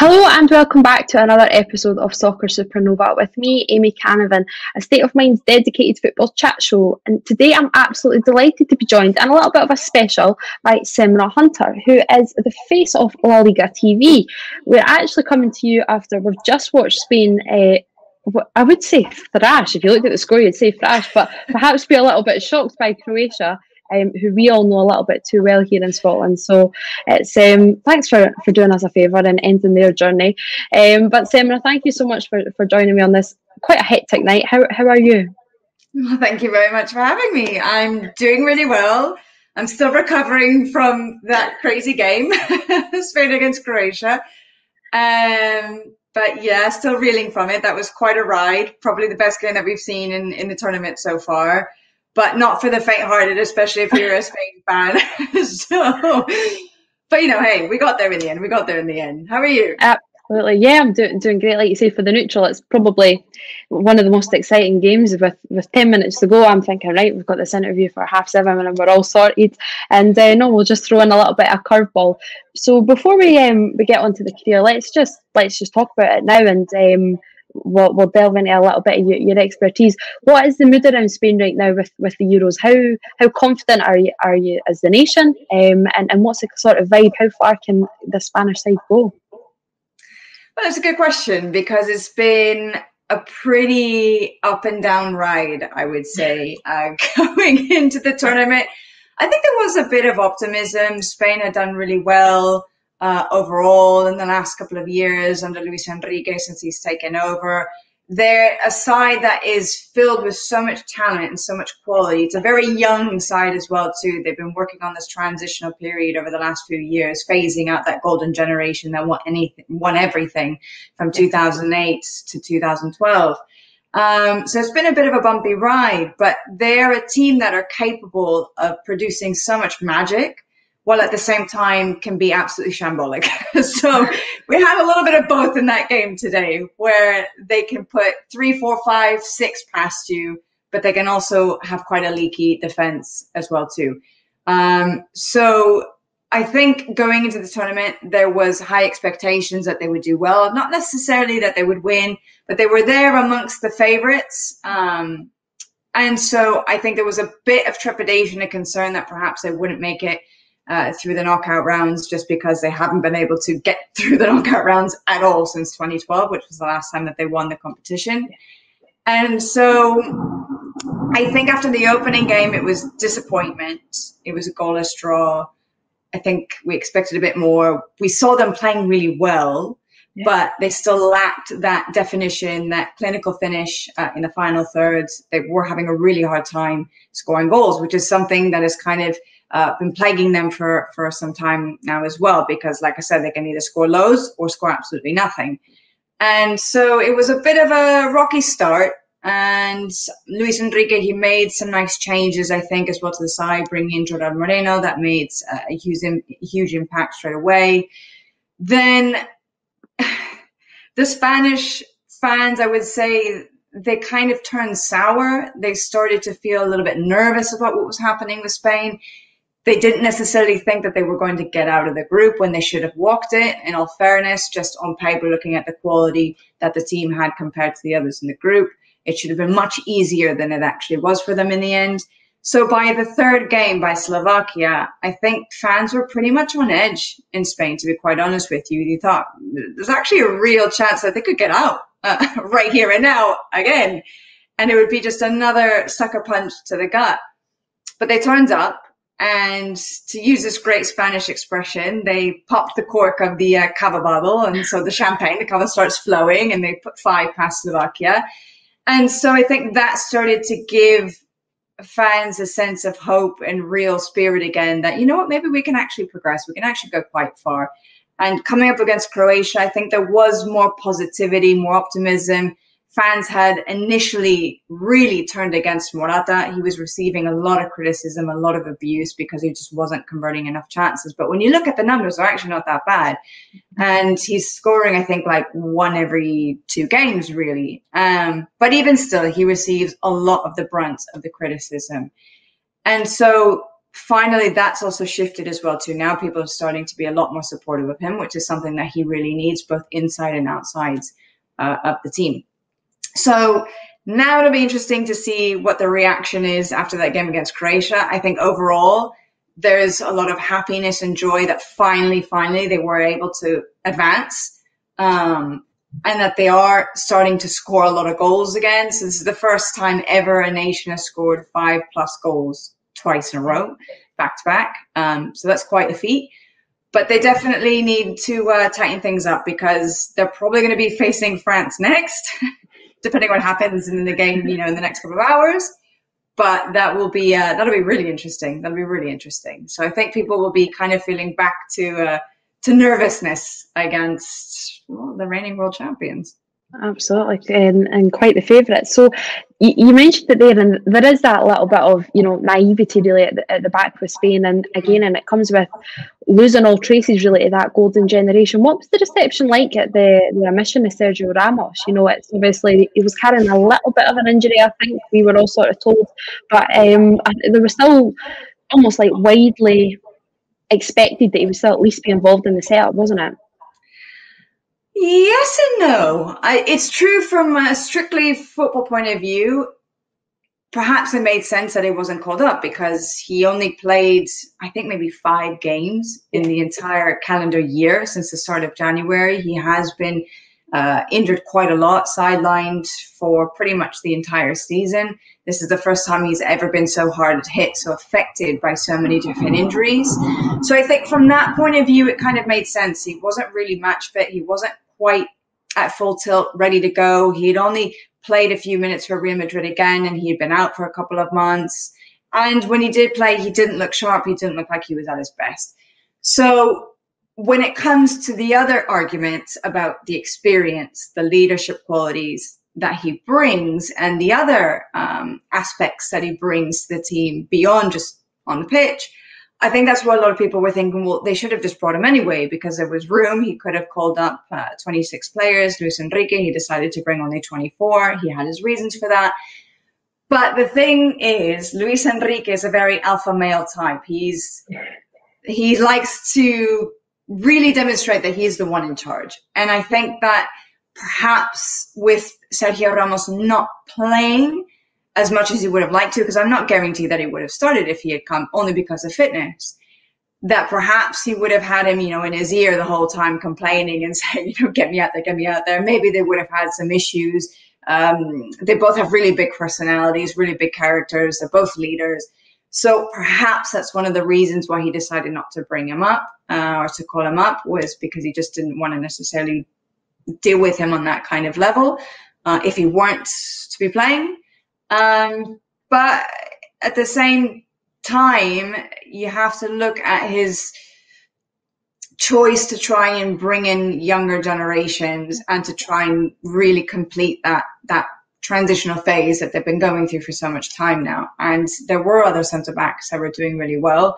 Hello and welcome back to another episode of Soccer Supernova with me, Amy Canavan, a State of Mind's dedicated football chat show. And today I'm absolutely delighted to be joined, and a little bit of a special, by SEMRA HUNTER, who is the face of LaLiga TV. We're actually coming to you after we've just watched Spain, I would say thrash. If you looked at the score, you'd say thrash, but perhaps be a little bit shocked by Croatia. Who we all know a little bit too well here in Scotland. So it's thanks for doing us a favour and ending their journey. But Semra, thank you so much for joining me on this quite a hectic night. How are you? Well, thank you very much for having me. I'm doing really well. I'm still recovering from that crazy game, Spain against Croatia. But yeah, still reeling from it. That was quite a ride. Probably the best game that we've seen in the tournament so far. But not for the faint-hearted, especially if you're a Spain fan. But hey, we got there in the end. How are you? Absolutely, yeah, I'm doing great. Like you say, for the neutral, it's probably one of the most exciting games. With 10 minutes to go, I'm thinking, right, we've got this interview for 7:30, and we're all sorted. And no, we'll just throw in a little bit of curveball. So before we get onto the career, let's just talk about it now, and we'll delve into a little bit of your expertise. What is the mood around Spain right now with the Euros? How confident are you as the nation? And what's the sort of vibe? How far can the Spanish side go? Well, that's a good question, because it's been a pretty up and down ride, I would say, going into the tournament. I think there was a bit of optimism. Spain had done really well overall in the last couple of years under Luis Enrique since he's taken over. They're a side that is filled with so much talent and so much quality. It's a very young side as well too. They've been working on this transitional period over the last few years, phasing out that golden generation that won everything from 2008 to 2012. So it's been a bit of a bumpy ride, but they're a team that are capable of producing so much magic, while at the same time can be absolutely shambolic. So we had a little bit of both in that game today, where they can put 3, 4, 5, 6 past you, but they can also have quite a leaky defense as well too. So I think going into the tournament, there was high expectations that they would do well. Not necessarily that they would win, but they were there amongst the favorites. And so I think there was a bit of trepidation and concern that perhaps they wouldn't make it through the knockout rounds, just because they haven't been able to get through the knockout rounds at all since 2012, which was the last time that they won the competition. And so I think after the opening game, it was disappointment. It was a goalless draw. I think we expected a bit more. We saw them playing really well, but they still lacked that definition, that clinical finish in the final thirds. They were having a really hard time scoring goals, which is something that is kind of been plaguing them for some time now as well, because like I said, they can either score loads or score absolutely nothing. And so it was a bit of a rocky start, and Luis Enrique, he made some nice changes, I think, as well to the side, bringing in Jordan Moreno. That made a huge impact straight away. Then the Spanish fans, I would say, they kind of turned sour. They started to feel a little bit nervous about what was happening with Spain. They didn't necessarily think that they were going to get out of the group when they should have walked it. In all fairness, just on paper, looking at the quality that the team had compared to the others in the group, it should have been much easier than it actually was for them in the end. So by the third game, by Slovakia, I think fans were pretty much on edge in Spain, to be quite honest with you. You thought there's actually a real chance that they could get out right here and now again. And it would be just another sucker punch to the gut. But they turned up. And to use this great Spanish expression, they popped the cork of the cava bottle. And so the cava starts flowing, and they put 5 past Slovakia. And so I think that started to give fans a sense of hope and real spirit again, that, you know what, maybe we can actually progress. We can actually go quite far. And coming up against Croatia, I think there was more positivity, more optimism. Fans had initially really turned against Morata. He was receiving a lot of criticism, a lot of abuse, because he just wasn't converting enough chances. But when you look at the numbers, they're actually not that bad. And he's scoring, I think, like 1 every 2 games, really. But even still, he receives a lot of the brunt of the criticism. And so finally, that's also shifted as well too. Now people are starting to be a lot more supportive of him, which is something that he really needs, both inside and outside of the team. So now it'll be interesting to see what the reaction is after that game against Croatia. I think overall there's a lot of happiness and joy that finally they were able to advance, and that they are starting to score a lot of goals again. So this is the first time ever a nation has scored 5+ goals twice in a row, back to back. So that's quite a feat. But they definitely need to tighten things up, because they're probably going to be facing France next, depending on what happens in the game, in the next couple of hours. But that'll be really interesting. That'll be really interesting. So I think people will be kind of feeling back to nervousness against the reigning world champions. Absolutely, and quite the favourite. So you mentioned it there, and there is that little bit of naivety really at the back with Spain, and it comes with losing all traces really to that golden generation. What was the reception like at the omission of Sergio Ramos? It's obviously he was carrying a little bit of an injury, I think we were all sort of told, but there was still almost like widely expected that he would still at least be involved in the setup, wasn't it? Yes and no. It's true from a strictly football point of view. Perhaps it made sense that he wasn't called up, because he only played, I think, maybe 5 games in the entire calendar year since the start of January. He has been injured quite a lot, sidelined for pretty much the entire season. This is the first time he's ever been so hard hit, so affected by so many different injuries. So I think from that point of view, it kind of made sense. He wasn't really match fit. He wasn't quite at full tilt, ready to go. He'd only played a few minutes for Real Madrid again, and he'd been out for a couple of months. And when he did play, he didn't look sharp. He didn't look like he was at his best. So when it comes to the other arguments about the experience, the leadership qualities that he brings, and the other aspects that he brings to the team beyond just on the pitch, I think that's what a lot of people were thinking, well, they should have just brought him anyway, because there was room. He could have called up 26 players. Luis Enrique, he decided to bring only 24. He had his reasons for that. But the thing is, Luis Enrique is a very alpha male type. He likes to really demonstrate that he's the one in charge. And I think that perhaps with Sergio Ramos not playing as much as he would have liked to, because I'm not guaranteed that he would have started if he had come, only because of fitness, that perhaps he would have had him, in his ear the whole time complaining and saying, get me out there, get me out there. Maybe they would have had some issues. They both have really big personalities, really big characters. They're both leaders. So perhaps that's one of the reasons why he decided not to bring him up or to call him up, was because he just didn't want to necessarily deal with him on that kind of level if he weren't to be playing. But at the same time, you have to look at his choice to try and bring in younger generations and to try and really complete that transitional phase that they've been going through for so much time now. And there were other centre-backs that were doing really well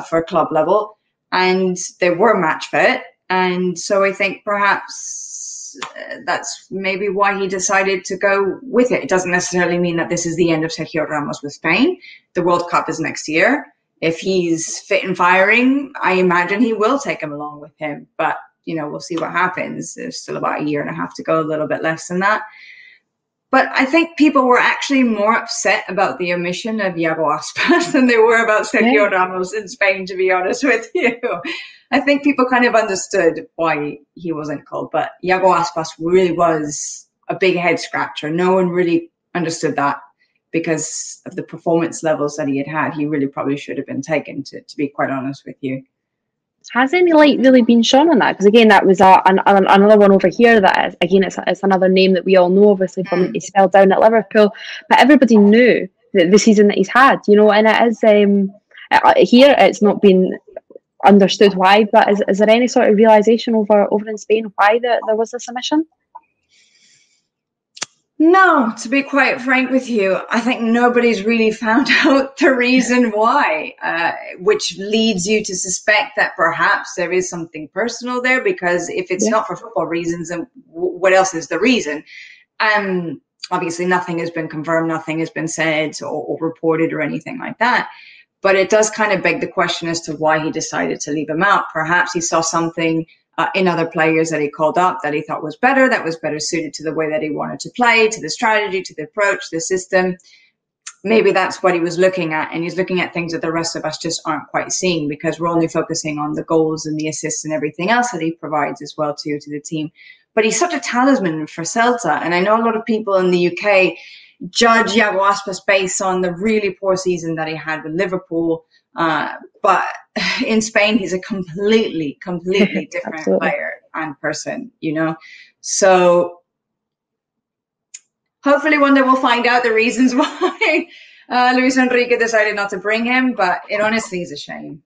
for club level, and they were match fit. And so I think perhaps that's maybe why he decided to go with it. It doesn't necessarily mean that this is the end of Sergio Ramos with Spain. The World Cup is next year. If he's fit and firing, I imagine he will take him along with him. But, we'll see what happens. There's still about 1.5 years to go, a little bit less than that. But I think people were actually more upset about the omission of Iago Aspas than they were about Sergio Ramos in Spain, to be honest with you. I think people kind of understood why he wasn't called, but Iago Aspas really was a big head scratcher. No one really understood that because of the performance levels that he had. He really probably should have been taken, to be quite honest with you. Has any light really been shone on that? Because again, that was another one over here that is, again, it's another name that we all know, obviously, from he spelled down at Liverpool, but everybody knew that the season that he's had, and it is here it's not been understood why, but is there any sort of realisation over in Spain why there was this omission? No, to be quite frank with you, I think nobody's really found out the reason why, which leads you to suspect that perhaps there is something personal there, because if it's not for football reasons, then what else is the reason? Obviously, nothing has been confirmed, nothing has been said or reported or anything like that. But it does kind of beg the question as to why he decided to leave him out. Perhaps he saw something in other players that he called up that he thought was better suited to the way that he wanted to play, to the strategy, to the approach, the system. Maybe that's what he was looking at, and he's looking at things that the rest of us just aren't quite seeing, because we're only focusing on the goals and the assists and everything else that he provides as well to the team. But he's such a talisman for Celta, and I know a lot of people in the UK judge Iago Aspas based on the really poor season that he had with Liverpool, but in Spain he's a completely different player and person, you know. So hopefully one day we'll find out the reasons why Luis Enrique decided not to bring him, but it honestly is a shame.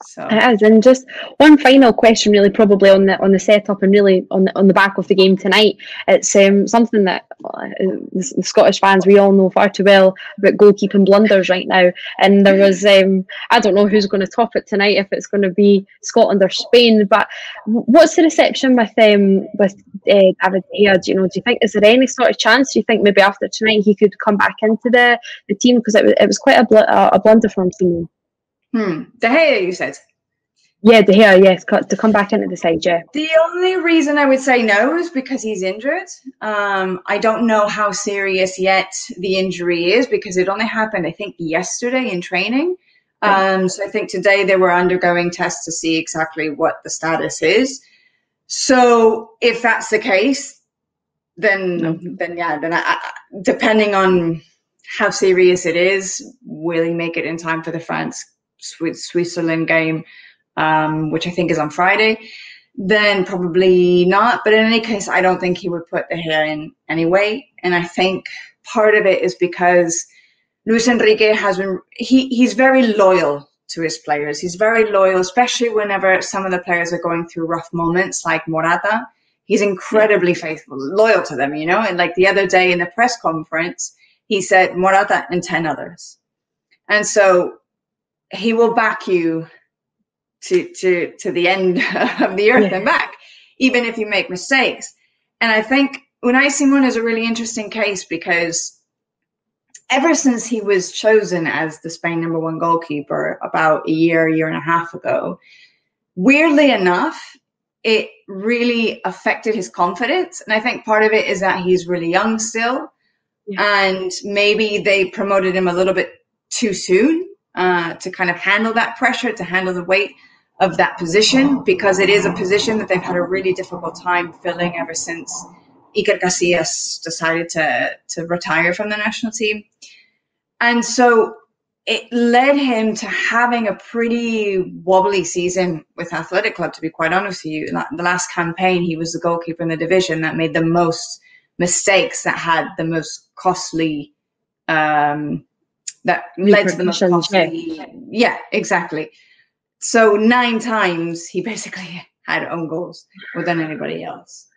So it is. And just one final question, really, probably on the setup and really on the back of the game tonight. It's something that the Scottish fans, we all know far too well about goalkeeping blunders right now. And there was I don't know who's going to top it tonight, if it's going to be Scotland or Spain. But what's the reception with David De Gea? Do you think, is there any sort of chance? Do you think maybe after tonight he could come back into the team, because it was quite a blunder from him? De Gea, you said? Yeah, De Gea, yes, to come back into the side, yeah. The only reason I would say no is because he's injured. I don't know how serious yet the injury is, because it only happened, I think, yesterday in training. So I think today they were undergoing tests to see exactly what the status is. So if that's the case, then depending on how serious it is, will he make it in time for the France-Switzerland game, which I think is on Friday? Then probably not. But in any case, I don't think he would put De Gea in anyway. And I think part of it is because Luis Enrique he's very loyal to his players. He's very loyal, especially whenever some of the players are going through rough moments, like Morata. He's incredibly faithful, loyal to them, you know. And like the other day in the press conference, he said Morata and 10 others. And so he will back you to the end of the earth and back, even if you make mistakes. And I think Unai Simon is a really interesting case, because ever since he was chosen as the Spain #1 goalkeeper about a year and a half ago, weirdly enough, it really affected his confidence. And I think part of it is that he's really young still. And maybe they promoted him a little bit too soon to kind of handle that pressure, to handle the weight of that position, because it is a position that they've had a really difficult time filling ever since Iker Casillas decided to retire from the national team. And so it led him to having a pretty wobbly season with Athletic Club, to be quite honest with you. The last campaign, he was the goalkeeper in the division that made the most mistakes, that had the most costly, that led to the most costly. Yeah, exactly. So 9 times he basically had own goals more than anybody else.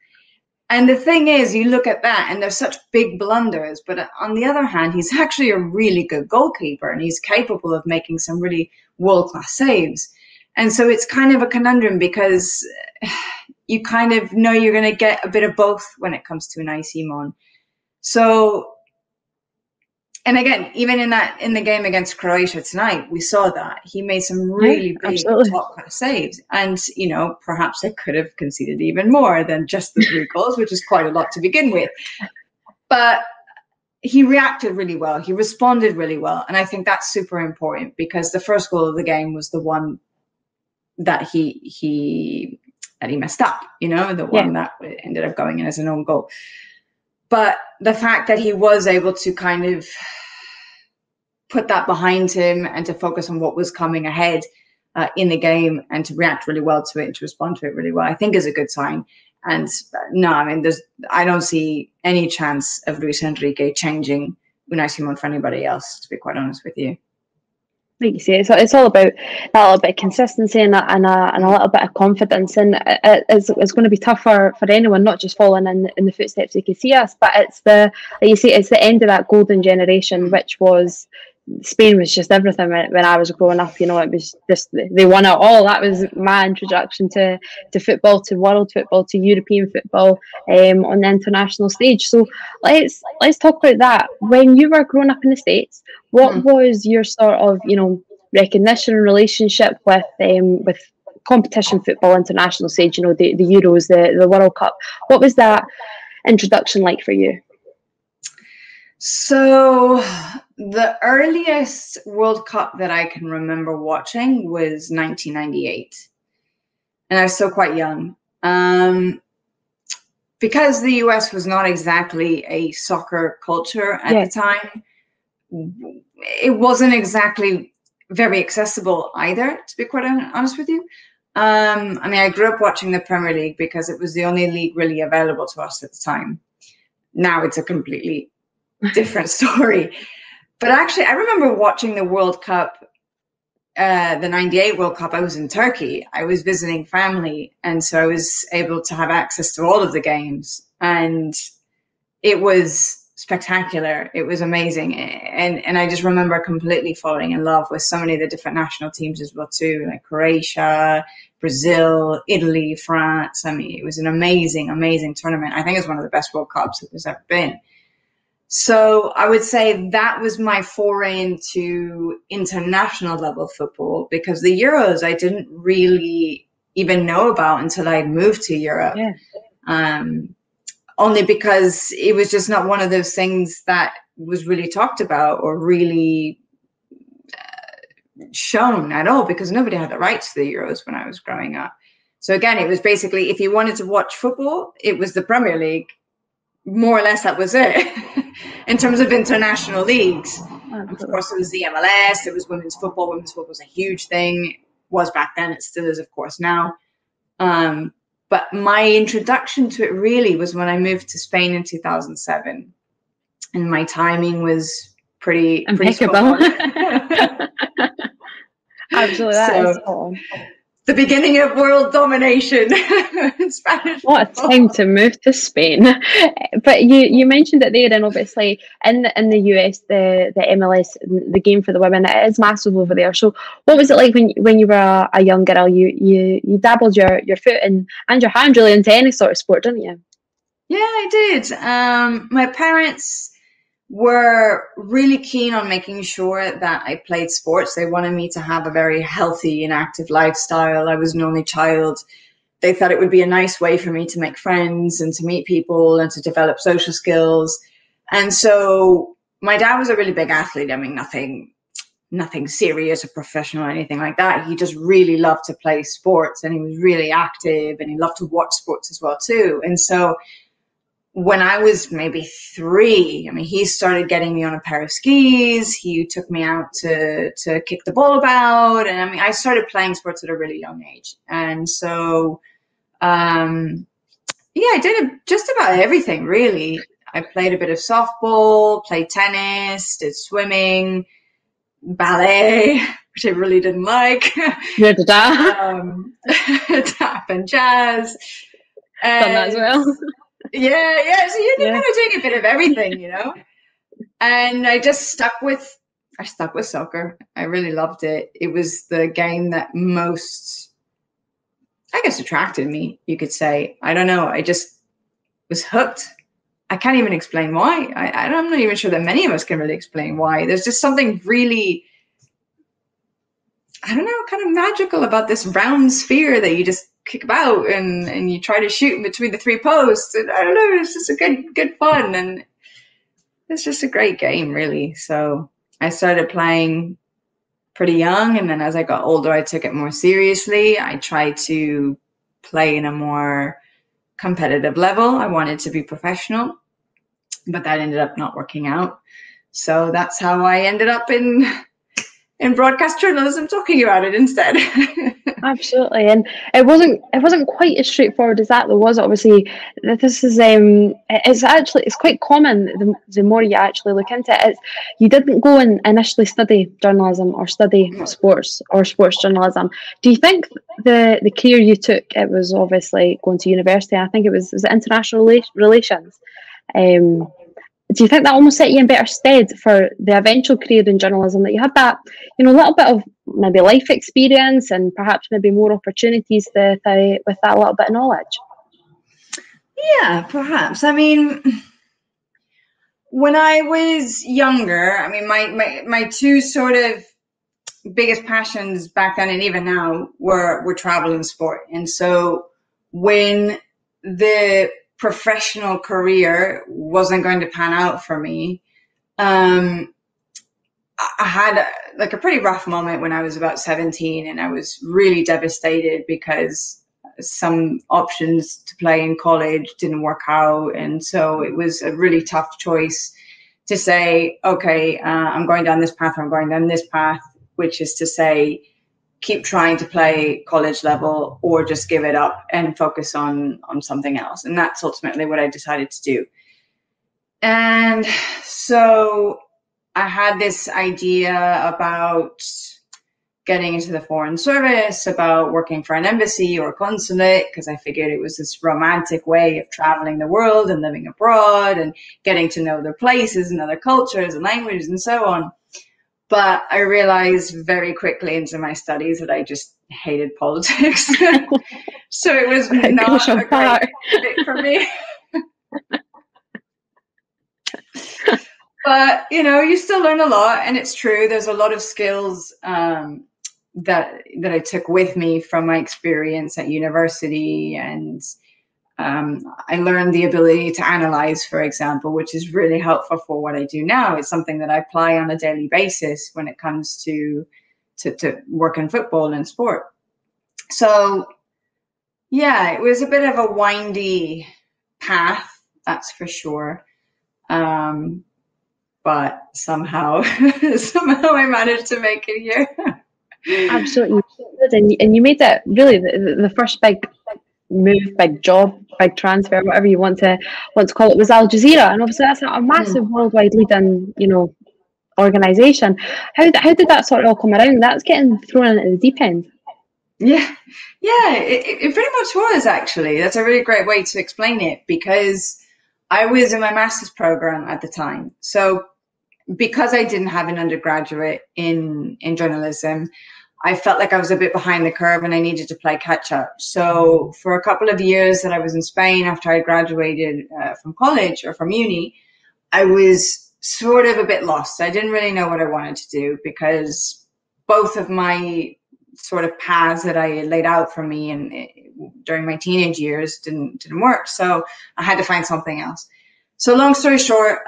And the thing is, you look at that and there's such big blunders, but on the other hand, he's actually a really good goalkeeper, and he's capable of making some really world-class saves. And so it's kind of a conundrum, because you kind of know you're going to get a bit of both when it comes to Unai Simon. So, and again, even in the game against Croatia tonight, we saw that he made some really big top-class saves. And, you know, perhaps they could have conceded even more than just the 3 goals, which is quite a lot to begin with. But he reacted really well. He responded really well. And I think that's super important, because the first goal of the game was the one that he messed up, you know, the one that ended up going in as an own goal. But the fact that he was able to kind of put that behind him and to focus on what was coming ahead in the game, and to react really well to it and to respond to it really well, I think is a good sign. And no, I mean, I don't see any chance of Luis Enrique changing Unai Simon for anybody else, to be quite honest with you. Like you say, it's all about that little bit of consistency and a little bit of confidence, and it's going to be tough for anyone, not just following in the footsteps of Casillas, but it's like you say, it's the end of that golden generation, which was Spain was just everything when I was growing up. You know, it was just, they won it all. That was my introduction to football, to world football, to European football on the international stage. So let's talk about that. When you were growing up in the States, what was your sort of, you know, recognition and relationship with competition football, international stage, you know, the Euros, the World Cup. What was that introduction like for you? So the earliest World Cup that I can remember watching was 1998. And I was still quite young. Because the US was not exactly a soccer culture at the time, it wasn't exactly very accessible either, to be quite honest with you. I mean, I grew up watching the Premier League because it was the only league really available to us at the time. Now it's a completely different story. But actually, I remember watching the World Cup, the 98 World Cup. I was in Turkey. I was visiting family. And so I was able to have access to all of the games. And it was spectacular. It was amazing. And I just remember completely falling in love with so many of the different national teams as well, too, like Croatia, Brazil, Italy, France. I mean, it was an amazing, amazing tournament. I think it's one of the best World Cups that there's ever been. So I would say that was my foray into international level football, because the Euros I didn't really even know about until I moved to Europe. Only because it was just not one of those things that was really talked about or really shown at all, because nobody had the rights to the Euros when I was growing up. So again, it was basically, if you wanted to watch football, it was the Premier League. More or less, that was it. In terms of international leagues. Of course, there was the MLS, there was women's football. Women's football was a huge thing. It was back then, it still is, of course, now. But my introduction to it really was when I moved to Spain in 2007. And my timing was pretty impeccable. Absolutely, that is cool. The beginning of world domination in Spanish. What a time to move to Spain. But you mentioned it there, and obviously in the US, the MLS, the game for the women, it is massive over there. So what was it like when you were a young girl? You dabbled your foot and your hand really into any sort of sport, didn't you? Yeah, I did. My parents were really keen on making sure that I played sports. They wanted me to have a very healthy and active lifestyle. I was an only child. They thought it would be a nice way for me to make friends and to meet people and to develop social skills. And so my dad was a really big athlete. I mean, nothing serious or professional or anything like that. He just really loved to play sports, and he was really active, and he loved to watch sports as well too. And so when I was maybe 3, I mean, he started getting me on a pair of skis. He took me out to kick the ball about. And I mean, I started playing sports at a really young age. And so, I did just about everything, really. I played a bit of softball, played tennis, did swimming, ballet, which I really didn't like. Yeah, tap and jazz. Done that as well. Yeah. So you're kind of doing a bit of everything, you know. And I just stuck with soccer. I really loved it. It was the game that most, I guess, attracted me, you could say. I don't know. I just was hooked. I can't even explain why. I'm not even sure that many of us can really explain why. There's just something really, I don't know, kind of magical about this round sphere that you just kick about and you try to shoot in between the 3 posts. And I don't know, it's just a good fun. And it's just a great game, really. So I started playing pretty young. And then as I got older, I took it more seriously. I tried to play in a more competitive level. I wanted to be professional, but that ended up not working out. So that's how I ended up in broadcast journalism, talking about it instead. Absolutely, and it wasn't quite as straightforward as that, though, was it? Obviously, this is it's quite common. The more you actually look into it, you didn't go and initially study journalism or study sports or sports journalism. Do you think the career you took, it was obviously going to university? I think it was international relations. Do you think that almost set you in better stead for the eventual career in journalism, that you had that, you know, a little bit of maybe life experience and perhaps maybe more opportunities with that little bit of knowledge? Yeah, perhaps. I mean, when I was younger, I mean, my 2 sort of biggest passions back then and even now were travel and sport. And so when the professional career wasn't going to pan out for me, I had like a pretty rough moment when I was about 17, and I was really devastated because some options to play in college didn't work out. And so it was a really tough choice to say, okay, I'm going down this path, or I'm going down this path, which is to say, keep trying to play college level or just give it up and focus on something else. And that's ultimately what I decided to do. And so I had this idea about getting into the foreign service, about working for an embassy or a consulate, because I figured it was this romantic way of traveling the world and living abroad and getting to know other places and other cultures and languages and so on. But I realized very quickly into my studies that I just hated politics. So it was not a great fit for me. But, you know, you still learn a lot, and it's true. There's a lot of skills that I took with me from my experience at university, and I learned the ability to analyze, for example, which is really helpful for what I do now. It's something that I apply on a daily basis when it comes to work in football and sport. So, yeah, it was a bit of a windy path, that's for sure. But somehow I managed to make it here. Absolutely, and you made that really the first big move, big job, big transfer, whatever you want to call it, was Al Jazeera, and obviously that's a massive worldwide leading, you know, organisation. How did that sort of all come around? That's getting thrown in at the deep end. Yeah, it pretty much was, actually. That's a really great way to explain it, because I was in my master's program at the time. So because I didn't have an undergraduate in journalism, I felt like I was a bit behind the curve and I needed to play catch up. So for a couple of years that I was in Spain after I graduated from college or from uni, I was sort of a bit lost. I didn't really know what I wanted to do, because both of my sort of paths that I had laid out for me and during my teenage years didn't work. So I had to find something else. So long story short,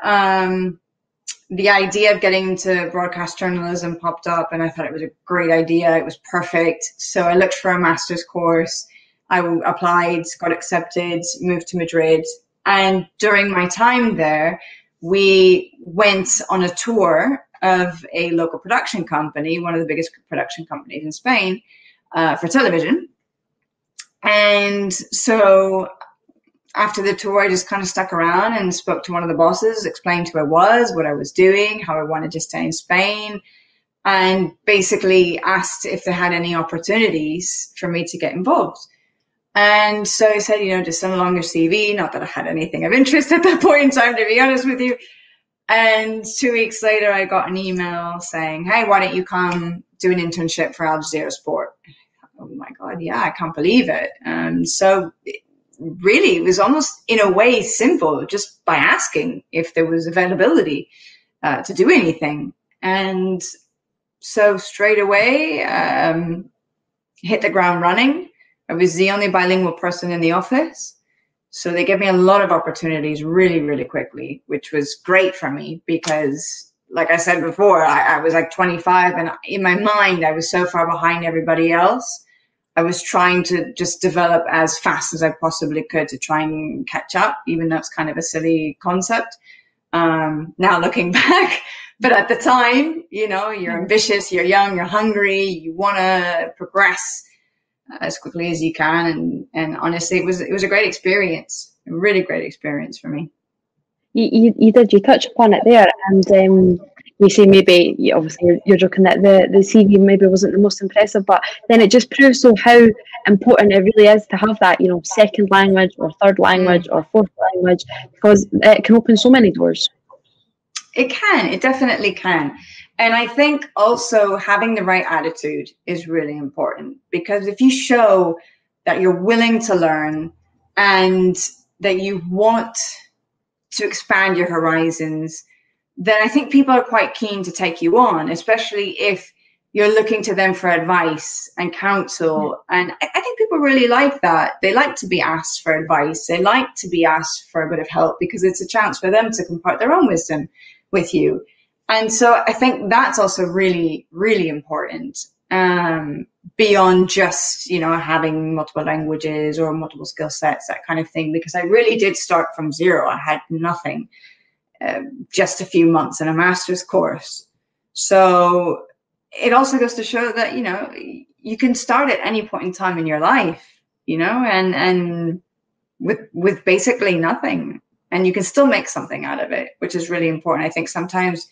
the idea of getting into broadcast journalism popped up, and I thought it was a great idea. It was perfect. So I looked for a master's course. I applied, got accepted, moved to Madrid. And during my time there, we went on a tour of a local production company, one of the biggest production companies in Spain, for television. And so after the tour, I just kind of stuck around and spoke to one of the bosses, explained who I was, what I was doing, how I wanted to stay in Spain, and basically asked if they had any opportunities for me to get involved. And so I said, you know, just send along your CV. Not that I had anything of interest at that point in time, to be honest with you. And 2 weeks later, I got an email saying, hey, why don't you come do an internship for Al Jazeera Sport? Oh my God, yeah, I can't believe it. So really, it was almost in a way simple, just by asking if there was availability to do anything. And so straight away, hit the ground running. I was the only bilingual person in the office. So they gave me a lot of opportunities really, really quickly, which was great for me because, like I said before, I was like 25, and in my mind, I was so far behind everybody else. I was trying to just develop as fast as I possibly could to try and catch up, even though it's kind of a silly concept. Now looking back, but at the time, you know, you're ambitious, you're young, you're hungry, you want to progress as quickly as you can. And honestly, it was a great experience, a really great experience for me. You touch upon it there, and you say maybe, obviously you're joking that the CV maybe wasn't the most impressive, but then it just proves so how important it really is to have that, you know, second language or third language or fourth language, because it can open so many doors. It definitely can. And I think also having the right attitude is really important, because if you show that you're willing to learn and that you want to expand your horizons, then I think people are quite keen to take you on, especially if you're looking to them for advice and counsel. And I think people really like that. They like to be asked for advice. They like to be asked for a bit of help because it's a chance for them to impart their own wisdom with you. And so I think that's also really, really important, beyond just, you know, having multiple languages or multiple skill sets, that kind of thing, because I really did start from zero. I had nothing, just a few months in a master's course. So it also goes to show that, you know, you can start at any point in time in your life, you know, and with basically nothing, and you can still make something out of it, which is really important. I think sometimes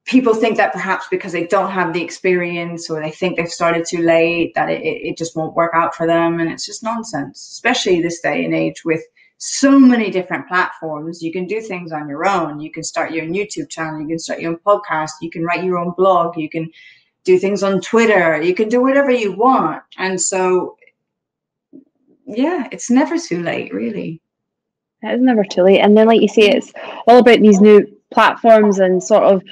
people think that perhaps because they don't have the experience, or they think they've started too late, that it just won't work out for them. And it's just nonsense, especially this day and age with so many different platforms. You can do things on your own. You can start your own YouTube channel. You can start your own podcast. You can write your own blog. You can do things on Twitter. You can do whatever you want. And so, yeah, it's never too late, really. It is never too late. And then, like you say, it's all about these new platforms and sort of,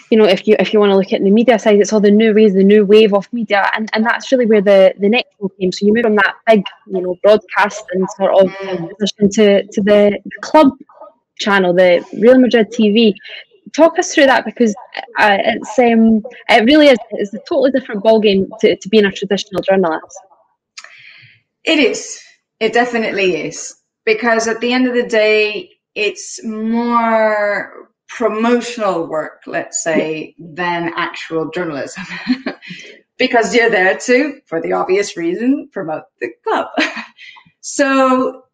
you know, if you want to look at the media side, it's all the new ways, the new wave of media, and that's really where the next one came. So you move from that big, you know, broadcast and sort of position to the club channel, the Real Madrid TV. Talk us through that, because it really is, it's a totally different ballgame to being a traditional journalist. It is. It definitely is, because at the end of the day, it's more promotional work, let's say, than actual journalism, because you're there to, for the obvious reason, promote the club. So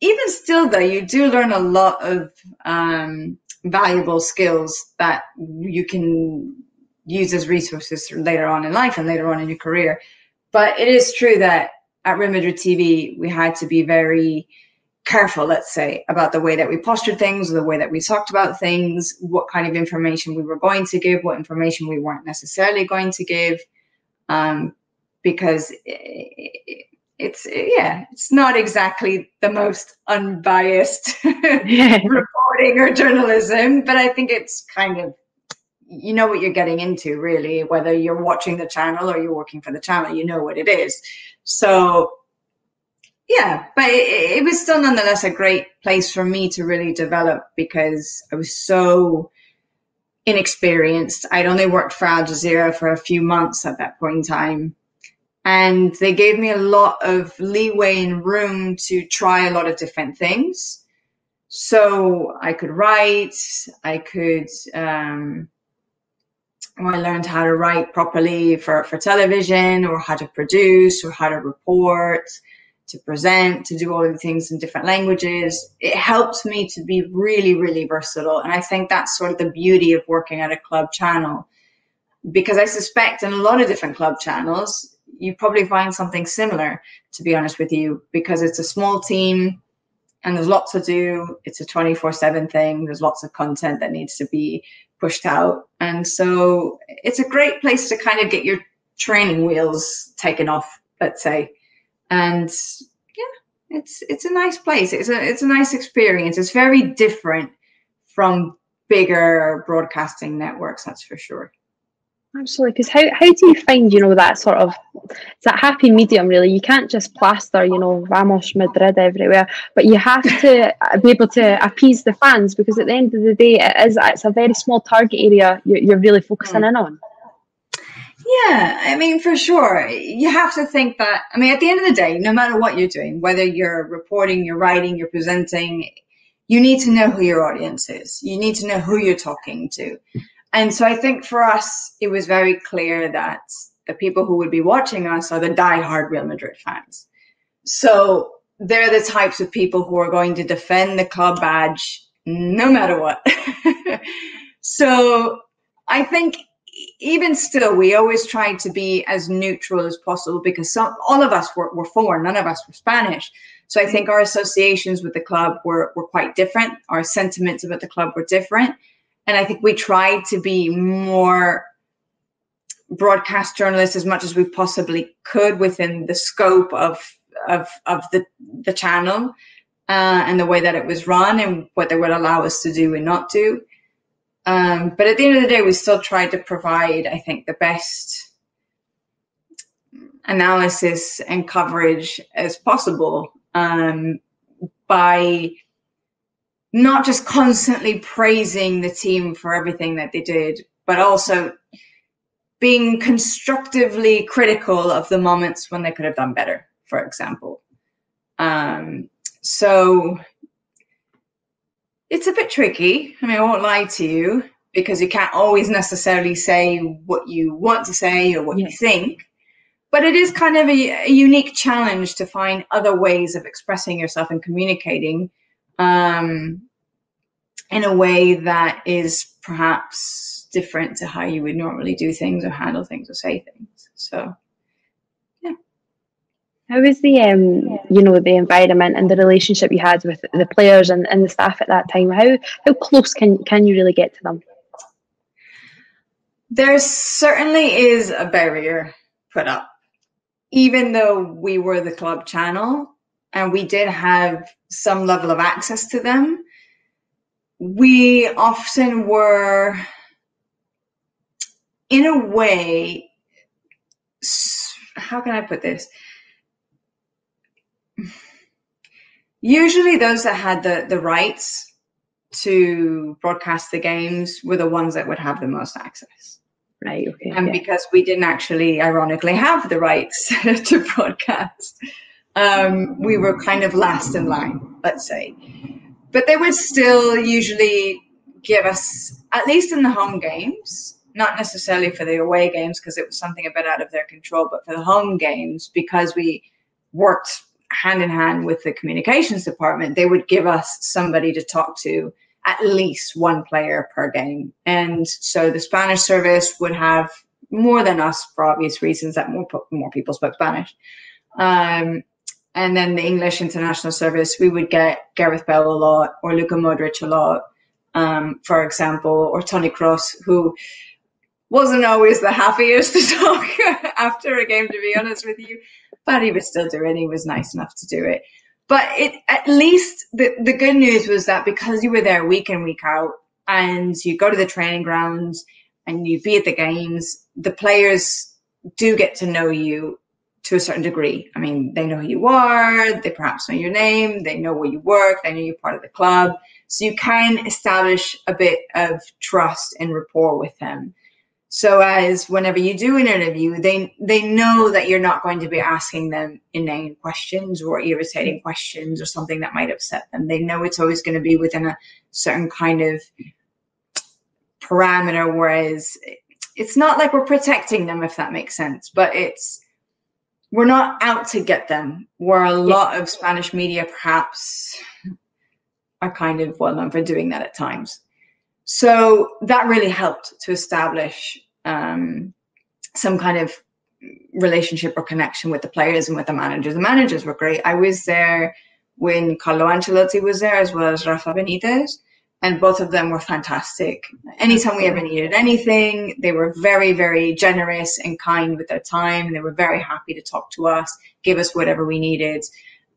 even still, though, you do learn a lot of valuable skills that you can use as resources later on in life and later on in your career. But it is true that at Real Madrid TV, we had to be very careful, let's say, about the way that we postured things, or the way that we talked about things, what kind of information we were going to give, what information we weren't necessarily going to give, because it's not exactly the most unbiased reporting or journalism, but I think it's kind of, you know what you're getting into, really, whether you're watching the channel or you're working for the channel, you know what it is. So yeah, but it was still nonetheless a great place for me to really develop, because I was so inexperienced. I'd only worked for Al Jazeera for a few months at that point in time. And they gave me a lot of leeway and room to try a lot of different things. So I could write, I learned how to write properly for television, or how to produce, or how to report, to present, to do all of the things in different languages. It helped me to be really, really versatile. And I think that's sort of the beauty of working at a club channel, because I suspect in a lot of different club channels, you probably find something similar, to be honest with you, because it's a small team and there's lots to do. It's a 24/7 thing. There's lots of content that needs to be pushed out. And so it's a great place to kind of get your training wheels taken off, let's say. And yeah, it's a nice place. It's a nice experience. It's very different from bigger broadcasting networks, that's for sure. Absolutely, because how do you find, you know, that sort of, it's that happy medium, really? You can't just plaster, you know, Vamos Madrid everywhere, but you have to be able to appease the fans, because at the end of the day, it's a very small target area you're really focusing in on. Yeah, I mean, for sure. You have to think that, I mean, at the end of the day, no matter what you're doing, whether you're reporting, you're writing, you're presenting, you need to know who your audience is. You need to know who you're talking to. And so I think for us, it was very clear that the people who would be watching us are the diehard Real Madrid fans. So they're the types of people who are going to defend the club badge no matter what. So I think even still, we always tried to be as neutral as possible, because all of us were foreign, none of us were Spanish. So I think our associations with the club were quite different. Our sentiments about the club were different. And I think we tried to be more broadcast journalists as much as we possibly could within the scope of the channel and the way that it was run and what they would allow us to do and not do. But at the end of the day, we still tried to provide, I think, the best analysis and coverage as possible, by not just constantly praising the team for everything that they did, but also being constructively critical of the moments when they could have done better, for example. So it's a bit tricky. I mean, I won't lie to you, because you can't always necessarily say what you want to say or what you think. But it is kind of a unique challenge to find other ways of expressing yourself and communicating in a way that is perhaps different to how you would normally do things or handle things or say things. So, yeah. How was the the environment and the relationship you had with the players and the staff at that time? How close can you really get to them? There certainly is a barrier put up. Even though we were the club channel and we did have some level of access to them, we often were, in a way, how can I put this? Usually those that had the rights to broadcast the games were the ones that would have the most access. Right, okay. And because we didn't actually, ironically, have the rights to broadcast, we were kind of last in line, let's say. But they would still usually give us, at least in the home games, not necessarily for the away games, because it was something a bit out of their control, but for the home games, because we worked hand in hand with the communications department, they would give us somebody to talk to, at least one player per game. And so the Spanish service would have more than us, for obvious reasons, that more people spoke Spanish. And then the English international service, we would get Gareth Bale a lot, or Luka Modric a lot, for example, or Toni Kroos, who wasn't always the happiest to talk after a game, to be honest with you, but he would still do it. He was nice enough to do it. But at least the good news was that because you were there week in, week out, and you go to the training grounds and you be at the games, the players do get to know you to a certain degree. I mean, they know who you are, they perhaps know your name, they know where you work, they know you're part of the club. So you can establish a bit of trust and rapport with them. So as whenever you do an interview, they know that you're not going to be asking them inane questions or irritating questions or something that might upset them. They know it's always going to be within a certain kind of parameter, whereas it's not like we're protecting them, if that makes sense, but we're not out to get them, where a lot of Spanish media perhaps are kind of well known for doing that at times. So that really helped to establish some kind of relationship or connection with the players and with the managers. The managers were great. I was there when Carlo Ancelotti was there, as well as Rafa Benitez, and both of them were fantastic. Anytime we ever needed anything, they were very, very generous and kind with their time. They were very happy to talk to us, give us whatever we needed.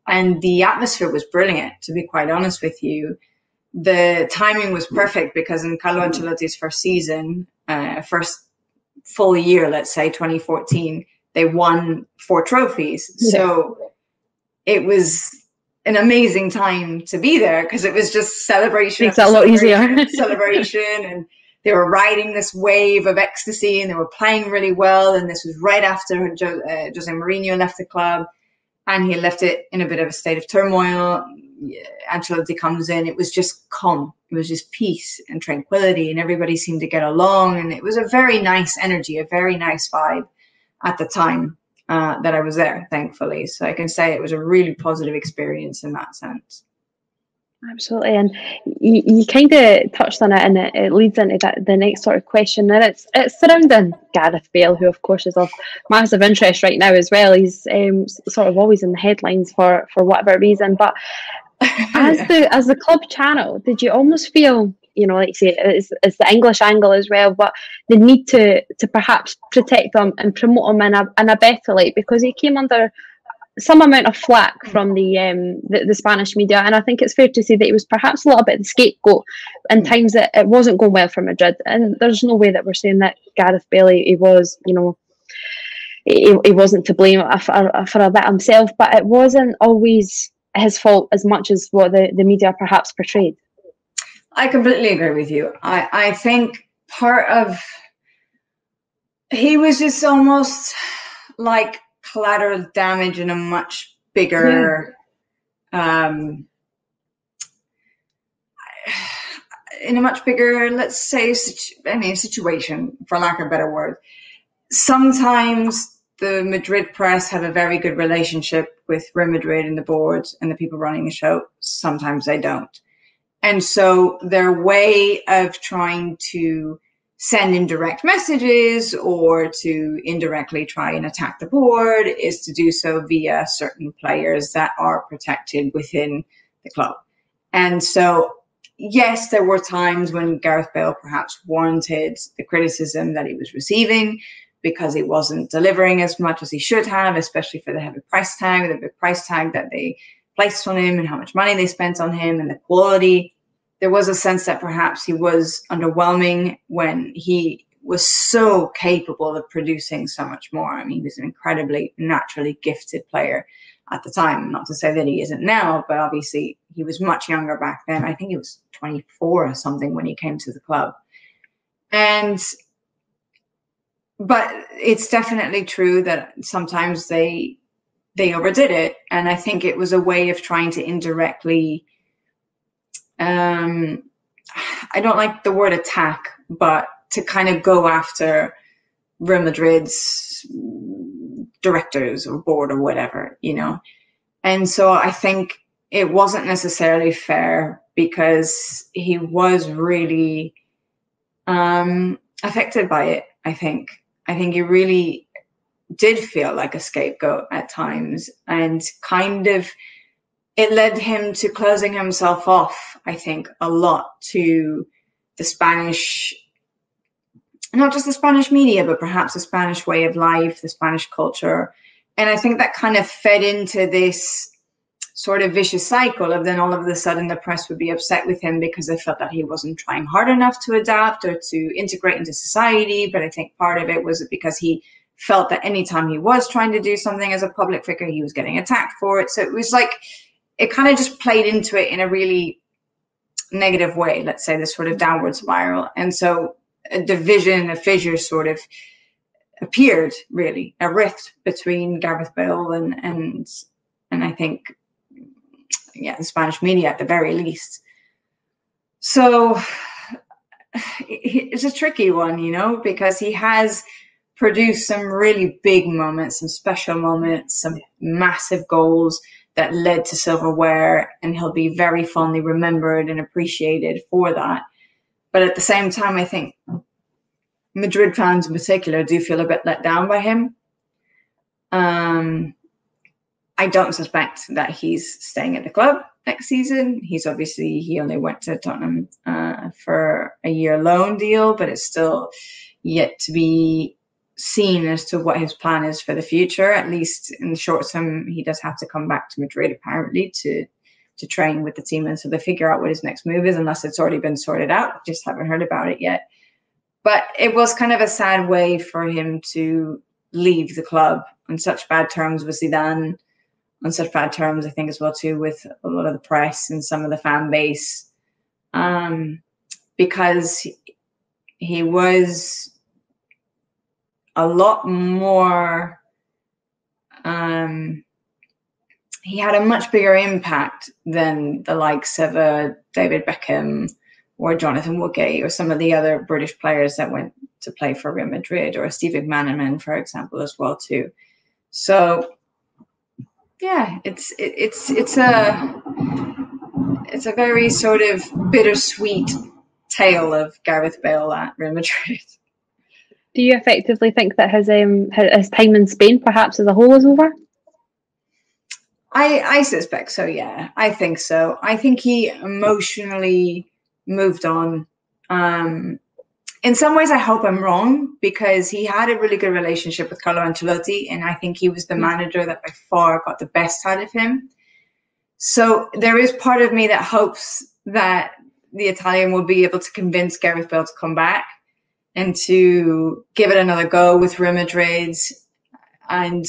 And the atmosphere was brilliant, to be quite honest with you. The timing was perfect because in Carlo Ancelotti's first season, first full year, let's say 2014, they won 4 trophies. So it was an amazing time to be there because it was just celebration. Makes it a lot easier. Celebration, and they were riding this wave of ecstasy, and they were playing really well. And this was right after Jose Mourinho left the club, and he left it in a bit of a state of turmoil. Ancelotti comes in, it was just calm. It was just peace and tranquility, and everybody seemed to get along. And it was a very nice energy, a very nice vibe at the time that I was there, thankfully. So I can say it was a really positive experience in that sense. Absolutely. And you kind of touched on it, and it leads into the next sort of question. And it's surrounding Gareth Bale, who of course is of massive interest right now as well. He's sort of always in the headlines for whatever reason. But as the club channel, did you almost feel, like you say, it's the English angle as well, but the need to perhaps protect them and promote them in a better light, because he came under some amount of flack from the Spanish media, and I think it's fair to say that he was perhaps a little bit the scapegoat in times that it wasn't going well for Madrid. And there's no way that we're saying that Gareth Bale, he was, you know, he wasn't to blame for a bit himself, but it wasn't always his fault as much as what the media perhaps portrayed. I completely agree with you. I think part of, he was just almost like collateral damage in a much bigger, let's say, situation, for lack of a better word. Sometimes the Madrid press have a very good relationship with Real Madrid and the board and the people running the show. Sometimes they don't. And so their way of trying to send indirect messages or to indirectly try and attack the board is to do so via certain players that are protected within the club. And so, yes, there were times when Gareth Bale perhaps warranted the criticism that he was receiving because he wasn't delivering as much as he should have, especially for the heavy price tag, the big price tag that they placed on him and how much money they spent on him and the quality. There was a sense that perhaps he was underwhelming when he was so capable of producing so much more. I mean, he was an incredibly naturally gifted player at the time. Not to say that he isn't now, but obviously he was much younger back then. I think he was 24 or something when he came to the club. But it's definitely true that sometimes they overdid it. And I think it was a way of trying to indirectly, I don't like the word attack, but to kind of go after Real Madrid's directors or board or whatever, you know. And so I think it wasn't necessarily fair because he was really affected by it, I think. I think he really did feel like a scapegoat at times, and kind of it led him to closing himself off, I think, a lot to the Spanish, not just the Spanish media, but perhaps the Spanish way of life, the Spanish culture. And I think that kind of fed into this sort of vicious cycle of then all of a sudden the press would be upset with him because they felt that he wasn't trying hard enough to adapt or to integrate into society. But I think part of it was because he felt that anytime he was trying to do something as a public figure, he was getting attacked for it. So it was like, it kind of just played into it in a really negative way, let's say, this sort of downward spiral. And so a division, a fissure sort of appeared, really, a rift between Gareth Bale and I think, yeah, the Spanish media at the very least. So it's a tricky one, you know, because he has produced some really big moments, some special moments, some massive goals that led to silverware, and he'll be very fondly remembered and appreciated for that. But at the same time, I think Madrid fans in particular do feel a bit let down by him. I don't suspect that he's staying at the club next season. He only went to Tottenham for a year loan deal, but it's still yet to be seen as to what his plan is for the future. At least in the short term, he does have to come back to Madrid apparently to train with the team, and so they figure out what his next move is, unless it's already been sorted out. Just haven't heard about it yet. But it was kind of a sad way for him to leave the club on such bad terms with Zidane, on such bad terms, I think, as well too, with a lot of the press and some of the fan base, because he was a lot more, he had a much bigger impact than the likes of David Beckham or Jonathan Woodgate or some of the other British players that went to play for Real Madrid, or Steve McManaman, for example, as well too. So yeah, it's a very sort of bittersweet tale of Gareth Bale at Real Madrid. Do you effectively think that his time in Spain, perhaps as a whole, is over? I suspect so, yeah. I think so. I think he emotionally moved on. in some ways, I hope I'm wrong, because he had a really good relationship with Carlo Ancelotti, and I think he was the manager that by far got the best out of him. So there is part of me that hopes that the Italian will be able to convince Gareth Bale to come back and to give it another go with Real Madrid. And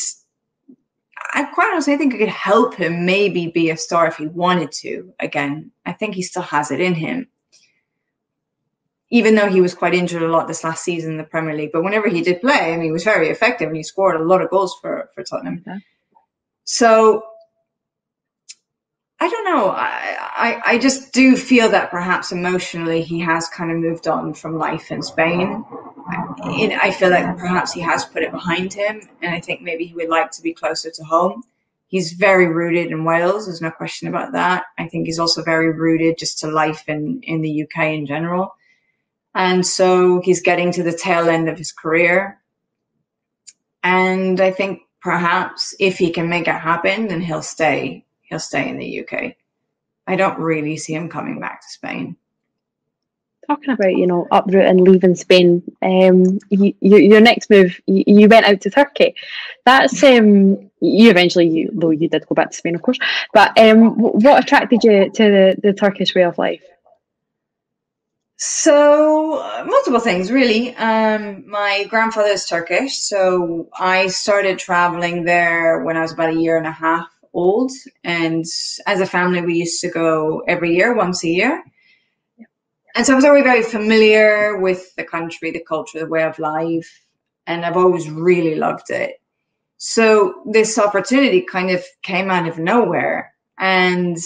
I quite honestly think it could help him maybe be a star if he wanted to again. I think he still has it in him, even though he was quite injured a lot this last season in the Premier League. But whenever he did play, I mean, he was very effective and he scored a lot of goals for Tottenham. Okay. So I don't know. I just do feel that perhaps emotionally he has kind of moved on from life in Spain. I feel like perhaps he has put it behind him, and I think maybe he would like to be closer to home. He's very rooted in Wales. There's no question about that. I think he's also very rooted just to life in the UK in general. And so he's getting to the tail end of his career. And I think perhaps if he can make it happen, then he'll stay. He'll stay in the UK. I don't really see him coming back to Spain. Talking about, uproot and leaving Spain, your next move, you went out to Turkey. That's you eventually, though you did go back to Spain, of course. But what attracted you to the Turkish way of life? So multiple things, really. My grandfather is Turkish, so I started traveling there when I was about 1.5 years old, and as a family we used to go every year, once a year. And so I was already very familiar with the country, the culture, the way of life, and I've always really loved it. So this opportunity kind of came out of nowhere, and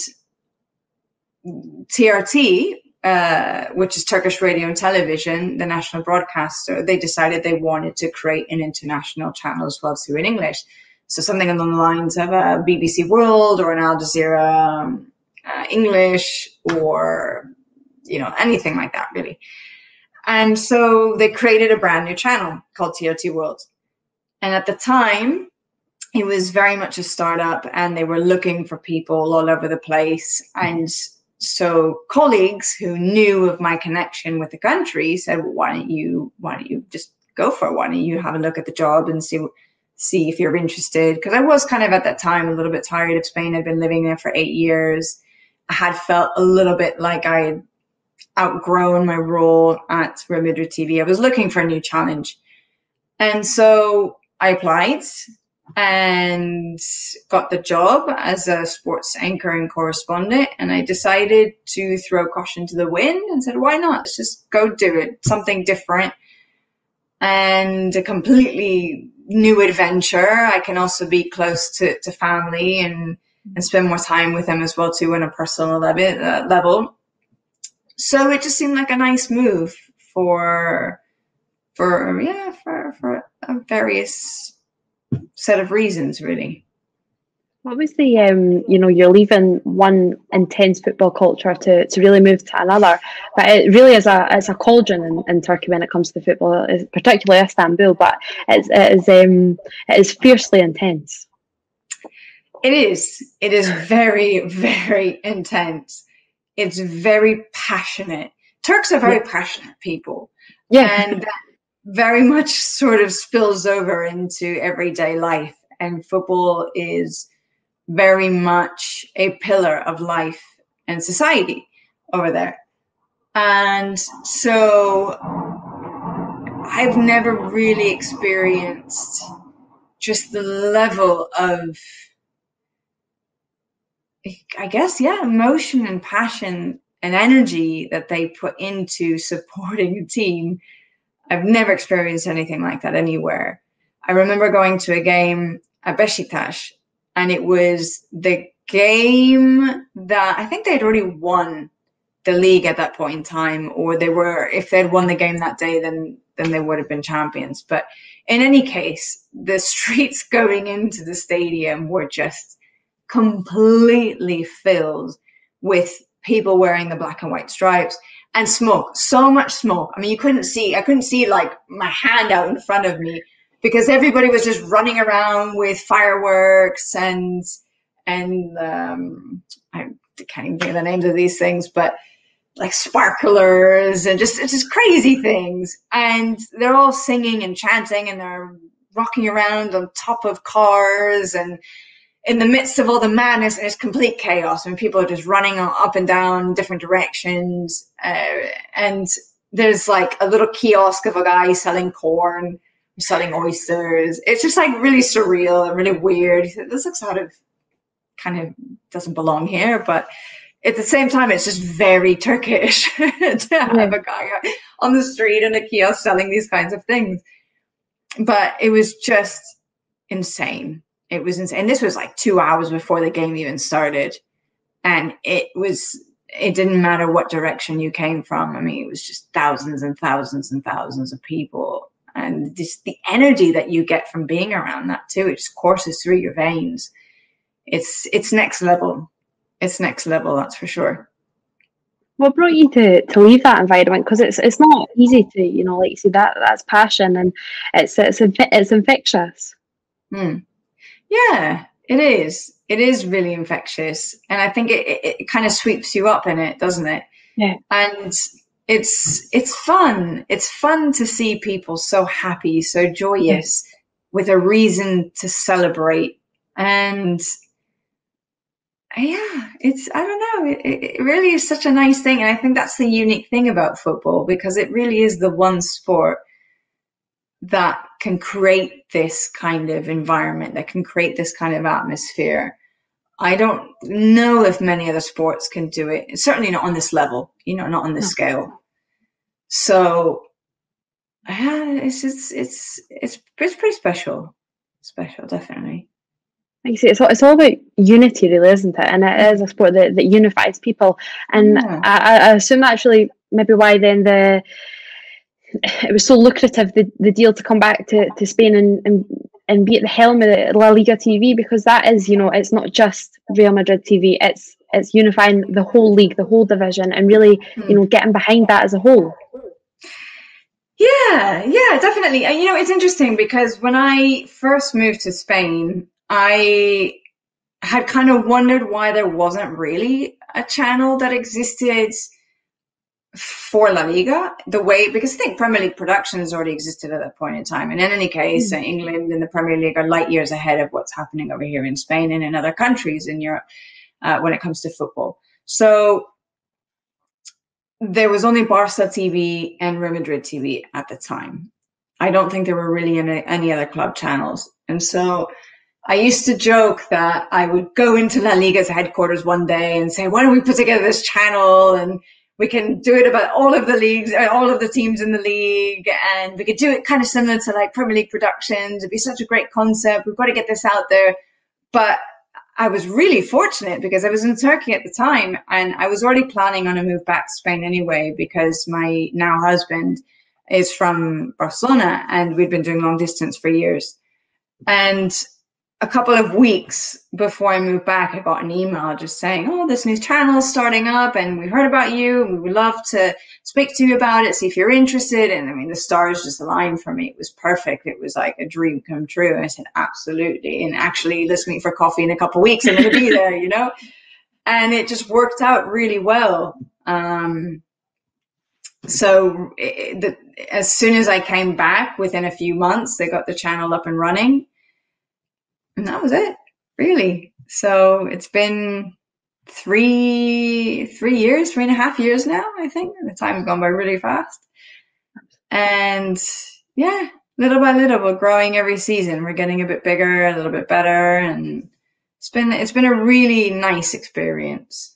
TRT, which is Turkish Radio and Television, the national broadcaster, they decided they wanted to create an international channel as well too in English. So something along the lines of a BBC World or an Al Jazeera English, or anything like that, really. And so they created a brand new channel called TRT World. And at the time, it was very much a startup, and they were looking for people all over the place. And so colleagues who knew of my connection with the country said, well, why don't you just go for it? Why don't you have a look at the job and see if you're interested? Because I was kind of at that time a little bit tired of Spain. I'd been living there for 8 years. I had felt a little bit like I had outgrown my role at Real Madrid TV. I was looking for a new challenge. And so I applied and got the job as a sports anchor and correspondent. And I decided to throw caution to the wind and said, why not? Let's just go do it. Something different and a completely new adventure. I can also be close to family and spend more time with them as well too on a personal level. So it just seemed like a nice move for a various set of reasons, really. What was the you're leaving one intense football culture to really move to another, but it really is a cauldron in Turkey when it comes to football, particularly Istanbul. But it is fiercely intense. It is very, very intense. It's very passionate. Turks are very passionate people. Yeah. And that very much sort of spills over into everyday life. And football is very much a pillar of life and society over there. And so I've never really experienced just the level of, I guess, emotion and passion and energy that they put into supporting a team. I've never experienced anything like that anywhere. I remember going to a game at Beşiktaş, and it was the game that I think they'd already won the league at that point in time, or if they'd won the game that day, then they would have been champions. But in any case, the streets going into the stadium were just completely filled with people wearing the black and white stripes and smoke, so much smoke. I mean, I couldn't see like my hand out in front of me because everybody was just running around with fireworks and I can't even think of the names of these things, but like sparklers and just crazy things. And they're all singing and chanting, and they're rocking around on top of cars and in the midst of all the madness, and it's complete chaos. I mean, people are just running up and down different directions. And there's like a little kiosk of a guy selling corn, selling oysters. It's just like really surreal and really weird. This looks kind of doesn't belong here, but at the same time, it's just very Turkish to have a guy on the street in a kiosk selling these kinds of things. But it was just insane. It was insane. And this was like 2 hours before the game even started. And it didn't matter what direction you came from. I mean, it was just thousands and thousands and thousands of people. And just the energy that you get from being around that too, it just courses through your veins. It's next level. It's next level, that's for sure. What brought you to leave that environment? Because it's not easy to, you know, like you say, that's passion, and it's infectious. Yeah, it is. It is really infectious, and I think it kind of sweeps you up in it, doesn't it? Yeah. And it's fun. It's fun to see people so happy, so joyous, with a reason to celebrate. And yeah, I don't know, it really is such a nice thing. And I think that's the unique thing about football, because it really is the one sport that can create this kind of environment, that can create this kind of atmosphere. I don't know if many other sports can do it. It's certainly not on this level, you know, not on this scale. So yeah, it's pretty special. Special, definitely. Like you say, it's all about unity, really, isn't it? And it is a sport that unifies people. And I assume that's really maybe why then it was so lucrative, the deal to come back to Spain and be at the helm of the LaLiga TV, because that is, you know, it's not just Real Madrid TV, it's unifying the whole league, the whole division, and really, you know, getting behind that as a whole. Yeah, definitely. And you know, it's interesting because when I first moved to Spain, I had kind of wondered why there wasn't really a channel that existed for La Liga because I think Premier League productions already existed at that point in time. And in any case, England and the Premier League are light years ahead of what's happening over here in Spain and in other countries in Europe when it comes to football. So there was only Barca TV and Real Madrid TV at the time. I don't think there were really any other club channels. And so I used to joke that I would go into La Liga's headquarters one day and say, why don't we put together this channel, and we can do it about all of the leagues, all of the teams in the league, and we could do it kind of similar to like Premier League productions. It'd be such a great concept. We've got to get this out there. But I was really fortunate because I was in Turkey at the time, and I was already planning on a move back to Spain anyway, because my now husband is from Barcelona and we'd been doing long distance for years. And a couple of weeks before I moved back, I got an email just saying, oh, this new channel is starting up and we heard about you and we would love to speak to you about it, see if you're interested. And I mean, the stars just aligned for me. It was perfect. It was like a dream come true. And I said, absolutely. And actually, let's meet for coffee in a couple of weeks. I'm going to be there, you know? And it just worked out really well. So as soon as I came back, within a few months, they got the channel up and running. And that was it, really. So it's been 3.5 years now, I think. The time has gone by really fast. And yeah, little by little, we're growing every season. We're getting a bit bigger, a little bit better. And it's been a really nice experience.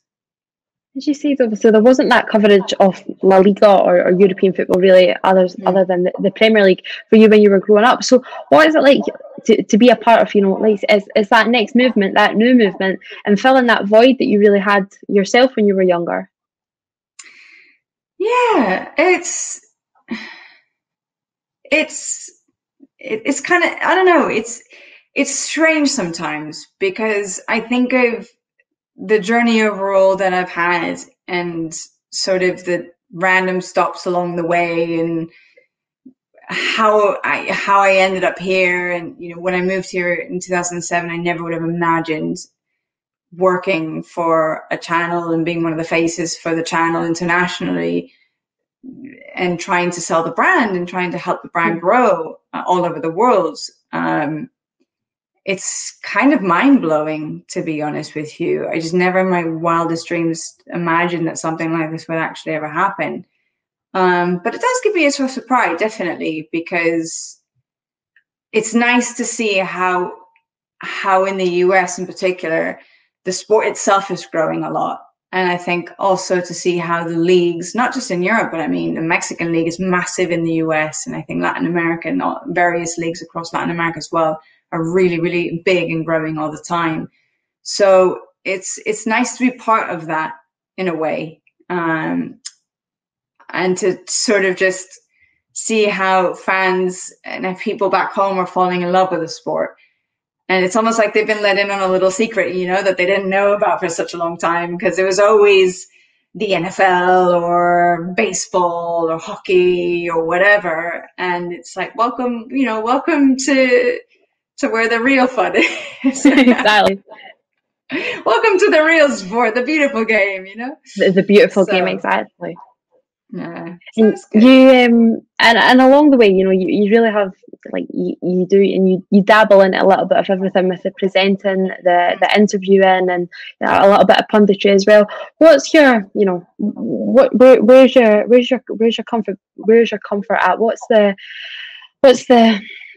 As you say, though, so there wasn't that coverage of La Liga or European football really, other than the Premier League for you when you were growing up. So what is it like to be a part of, you know, like is that next movement, that new movement, and filling that void that you really had yourself when you were younger? Yeah, it's kind of, I don't know, it's strange sometimes, because I think of the journey overall that I've had and sort of the random stops along the way and how I ended up here. And, you know, when I moved here in 2007, I never would have imagined working for a channel and being one of the faces for the channel internationally, and trying to sell the brand and trying to help the brand grow all over the world. It's kind of mind-blowing, to be honest with you. I just never in my wildest dreams imagined that something like this would actually ever happen. But it does give me a source of pride, definitely, because it's nice to see how in the US in particular, the sport itself is growing a lot. And I think also to see how the leagues, not just in Europe, but I mean, the Mexican league is massive in the US, and I think Latin America, not various leagues across Latin America as well, are really, really big and growing all the time. So it's nice to be part of that in a way, and to sort of just see how fans and people back home are falling in love with the sport. And it's almost like they've been let in on a little secret, you know, that they didn't know about for such a long time, because it was always the NFL or baseball or hockey or whatever. And it's like, welcome, you know, welcome to where the real fun is. Exactly. Welcome to the real sport, the beautiful game, you know? The beautiful game, exactly. Yeah, and you and along the way, you know, you really have, like, you do, and you dabble in a little bit of everything, with the presenting, the interviewing, and a little bit of punditry as well. What's your, you know, where's your comfort at? What's the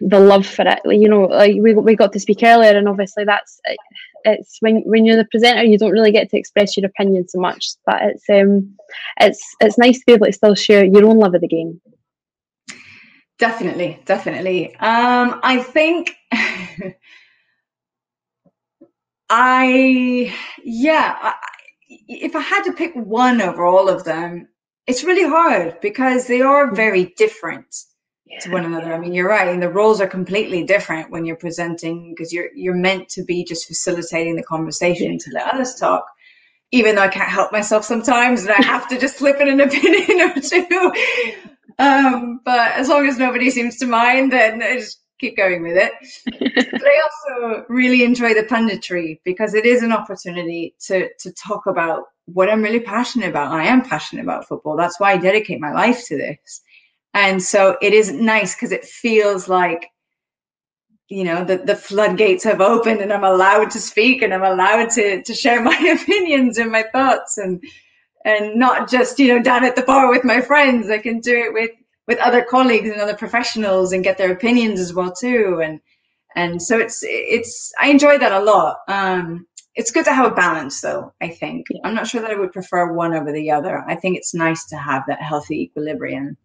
love for it? You know, like we got to speak earlier, and obviously it's when you're the presenter, you don't really get to express your opinion so much, but it's nice to be able to still share your own love of the game. Definitely. I think if I had to pick one over all of them, it's really hard, because they are very different to one another. I mean, you're right, and the roles are completely different when you're presenting, because you're meant to be just facilitating the conversation to let others talk, even though I can't help myself sometimes and I have to just slip in an opinion or two. But as long as nobody seems to mind, then I just keep going with it. But I also really enjoy the punditry, because it is an opportunity to talk about what I'm really passionate about. I am passionate about football. That's why I dedicate my life to this. And so it is nice, because it feels like, you know, the floodgates have opened, and I'm allowed to speak, and I'm allowed to share my opinions and my thoughts, and not just, you know, down at the bar with my friends. I can do it with other colleagues and other professionals and get their opinions as well too. And so it's I enjoy that a lot. It's good to have a balance, though, I think. I'm not sure that I would prefer one over the other. I think it's nice to have that healthy equilibrium.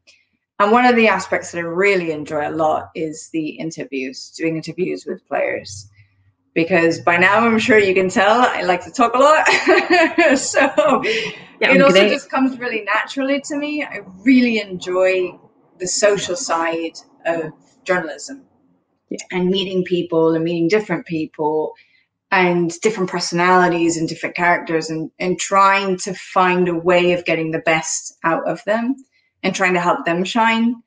And one of the aspects that I really enjoy a lot is doing interviews with players, because by now I'm sure you can tell I like to talk a lot. So it also just comes really naturally to me. I really enjoy the social side of journalism, and meeting people and meeting different people and different personalities and different characters, and trying to find a way of getting the best out of them, and trying to help them shine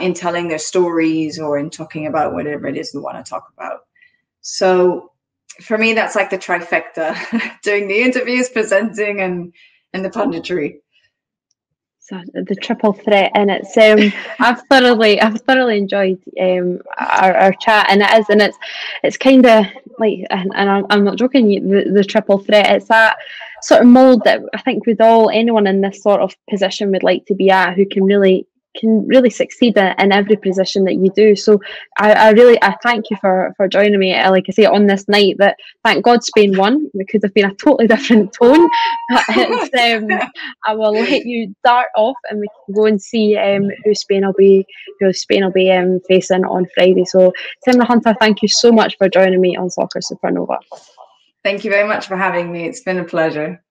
in telling their stories, or in talking about whatever it is they want to talk about. So for me, that's like the trifecta: doing the interviews, presenting, and the punditry. So the triple threat, and it's I've thoroughly enjoyed our chat, and it's kind of like, and I'm not joking, the triple threat. It's that sort of mold that I think anyone in this sort of position would like to be at, who can really succeed in every position that you do. So I thank you for joining me, like I say, on this night that, thank God, Spain won. It could have been a totally different tone, but I will let you start off, and we can go and see who Spain will be facing on Friday. So SEMRA Hunter, thank you so much for joining me on Soccer Supernova. Thank you very much for having me. It's been a pleasure.